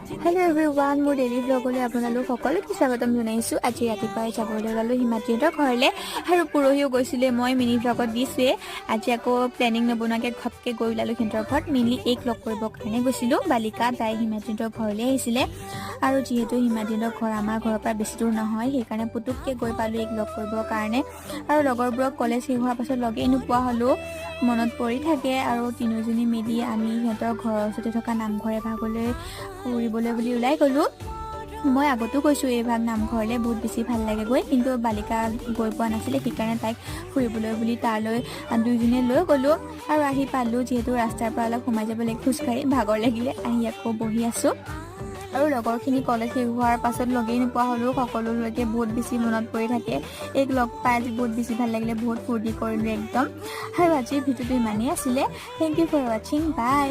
Hello' everyone, মোৰ daily ব্লগলৈ আপোনালোক সকলোকে স্বাগতম জনাইছোঁ। আজি ৰাতিপুৱাই যাবলৈ ওলালোঁ হিমাদ্ৰীহঁতৰ ঘৰলৈ আৰু পৰহিও গৈছিলে, মই মিনি ব্লগত দিছোঁৱে। আজি আকৌ প্লেনিং নবনোৱাকৈ ঘপকৈ গৈ ওলালোঁ সিহঁতৰ ঘৰত। মেইনলি এইক লগ কৰিবৰ কাৰণে গৈছিলোঁ। বালিকা তাই হিমাদ্ৰীহঁতৰ ঘৰলৈ আহিছিলে আৰু যিহেতু হিমাদ্ৰীহঁতৰ ঘৰ আমাৰ ঘৰৰ পৰা বেছি দূৰ নহয়, সেইকাৰণে পুতুককৈ গৈ পালোঁ এইক লগ কৰিবৰ কাৰণে। আৰু লগৰবোৰক কলেজ শেষ হোৱাৰ পাছত লগেই নোপোৱা হ'লোঁ, মনত পৰি থাকে আৰু তিনিওজনী মিলি আমি সিহঁতৰ ঘৰৰ ওচৰতে থকা নামঘৰ এভাগলৈ ফুৰিবলৈ বুলি ওলাই গ'লোঁ। মই আগতো কৈছোঁ এইভাগ নামঘৰলৈ বহুত বেছি ভাল লাগে গৈ, কিন্তু বালিকা গৈ পোৱা নাছিলে, সেইকাৰণে তাইক ফুৰিবলৈ বুলি তালৈ দুইজনীয়ে লৈ গ'লোঁ আৰু আহি পালোঁ। যিহেতু ৰাস্তাৰ পৰা অলপ সোমাই যাব লাগে খোজকাঢ়ি, ভাগৰ লাগিলে আহি আকৌ বহি আছোঁ। আৰু লগৰখিনি কলেজ শেষ হোৱাৰ পাছত লগেই নোপোৱা হ'লোঁ, সকলোলৈকে বহুত বেছি মনত পৰি থাকে। এইক লগ পাই আজি বহুত বেছি ভাল লাগিলে, বহুত ফূৰ্তি কৰিলোঁ একদম। আৰু আজিৰ ভিডিঅ'টো ইমানেই আছিলে। থেংক ইউ ফৰ ৱাচিং, বাই।